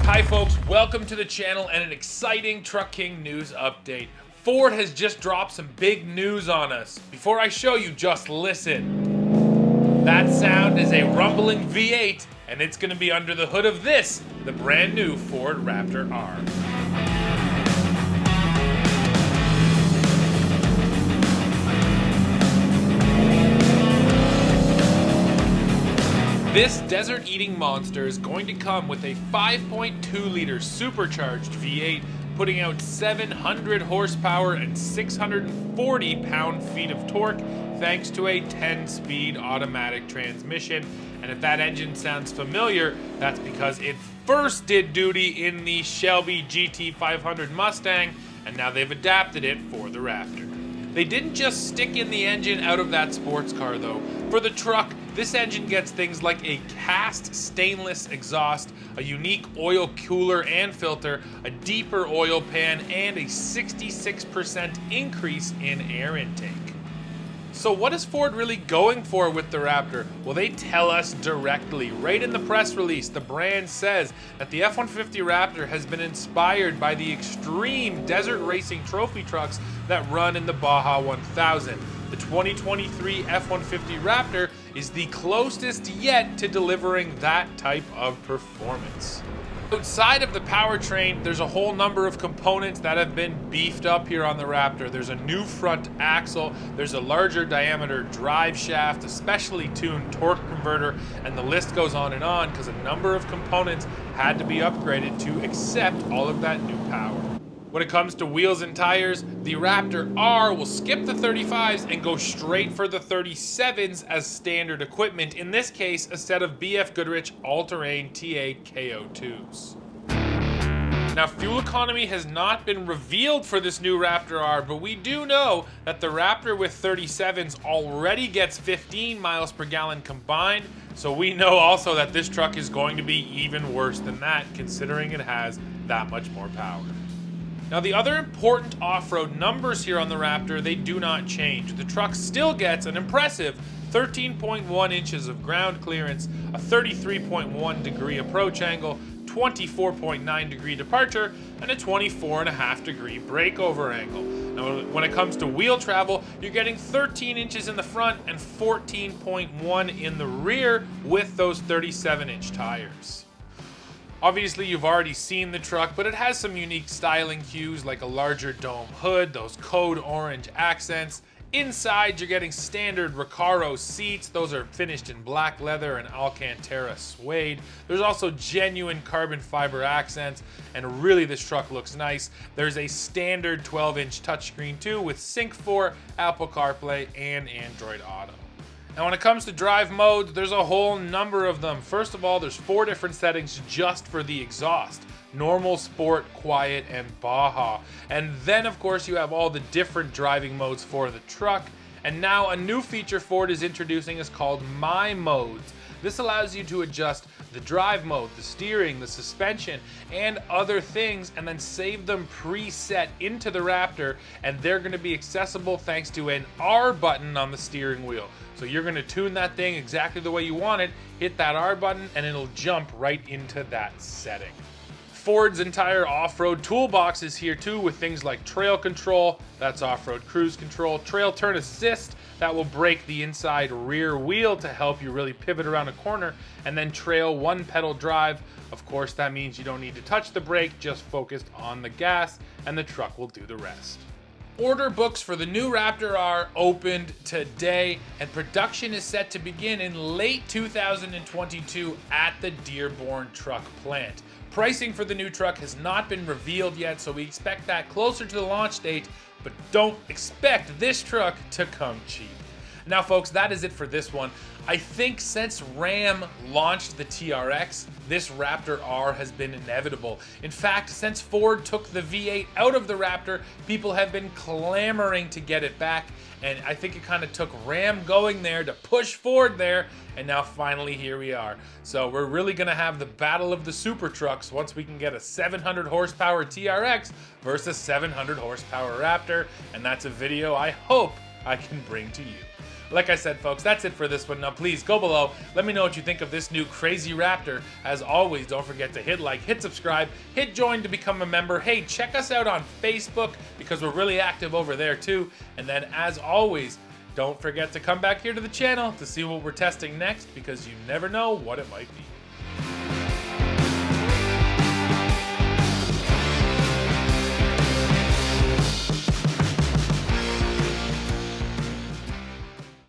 Hi folks, welcome to the channel and an exciting Truck King news update. Ford has just dropped some big news on us. Before I show you, just listen. That sound is a rumbling V8 and it's going to be under the hood of this, the brand new Ford Raptor R. This desert-eating monster is going to come with a 5.2-liter supercharged V8, putting out 700 horsepower and 640 pound-feet of torque, thanks to a 10-speed automatic transmission. And if that engine sounds familiar, that's because it first did duty in the Shelby GT500 Mustang, and now they've adapted it for the Raptor. They didn't just stick in the engine out of that sports car though. For the truck, this engine gets things like a cast stainless exhaust, a unique oil cooler and filter, a deeper oil pan, and a 66% increase in air intake. So what is Ford really going for with the Raptor? Well, they tell us directly. Right in the press release, the brand says that the F-150 Raptor has been inspired by the extreme desert racing trophy trucks that run in the Baja 1000. The 2023 F-150 Raptor is the closest yet to delivering that type of performance. Outside of the powertrain, there's a whole number of components that have been beefed up here on the Raptor. There's a new front axle, there's a larger diameter drive shaft, a specially tuned torque converter, and the list goes on because a number of components had to be upgraded to accept all of that new power. When it comes to wheels and tires, the Raptor R will skip the 35s and go straight for the 37s as standard equipment, in this case a set of BF Goodrich all-terrain TA KO2s. Now, fuel economy has not been revealed for this new Raptor R, but we do know that the Raptor with 37s already gets 15 miles per gallon combined, so we know also that this truck is going to be even worse than that, considering it has that much more power. Now, the other important off-road numbers here on the Raptor, they do not change. The truck still gets an impressive 13.1 inches of ground clearance, a 33.1 degree approach angle, 24.9 degree departure, and a 24.5 degree breakover angle. Now, when it comes to wheel travel, you're getting 13 inches in the front and 14.1 in the rear with those 37-inch tires. Obviously, you've already seen the truck, but it has some unique styling cues like a larger dome hood, those code orange accents. Inside, you're getting standard Recaro seats. Those are finished in black leather and Alcantara suede. There's also genuine carbon fiber accents, and really this truck looks nice. There's a standard 12-inch touchscreen too with Sync 4, Apple CarPlay, and Android Auto. Now, when it comes to drive modes, there's a whole number of them. First of all, there's 4 different settings just for the exhaust: normal, sport, quiet, and Baja. And then, of course, you have all the different driving modes for the truck. And now a new feature Ford is introducing is called My Modes. This allows you to adjust the drive mode, the steering, the suspension, and other things, and then save them preset into the Raptor, and they're going to be accessible thanks to an R button on the steering wheel. So you're going to tune that thing exactly the way you want it, hit that R button, and it'll jump right into that setting. Ford's entire off-road toolbox is here too, with things like trail control, that's off-road cruise control, trail turn assist, that will brake the inside rear wheel to help you really pivot around a corner, and then trail one pedal drive. Of course, that means you don't need to touch the brake, just focused on the gas, and the truck will do the rest. Order books for the new Raptor R opened today, and production is set to begin in late 2022 at the Dearborn truck plant. Pricing for the new truck has not been revealed yet, so we expect that closer to the launch date, but don't expect this truck to come cheap. Now, folks, that is it for this one. I think since Ram launched the TRX, this Raptor R has been inevitable. In fact, since Ford took the V8 out of the Raptor, people have been clamoring to get it back, and I think it kind of took Ram going there to push Ford there, and now finally here we are. So we're really going to have the battle of the super trucks once we can get a 700 horsepower TRX versus 700 horsepower Raptor, and that's a video I hope I can bring to you. Like I said, folks, that's it for this one. Now, please go below. Let me know what you think of this new crazy Raptor. As always, don't forget to hit like, hit subscribe, hit join to become a member. Hey, check us out on Facebook because we're really active over there too. And then, as always, don't forget to come back here to the channel to see what we're testing next because you never know what it might be.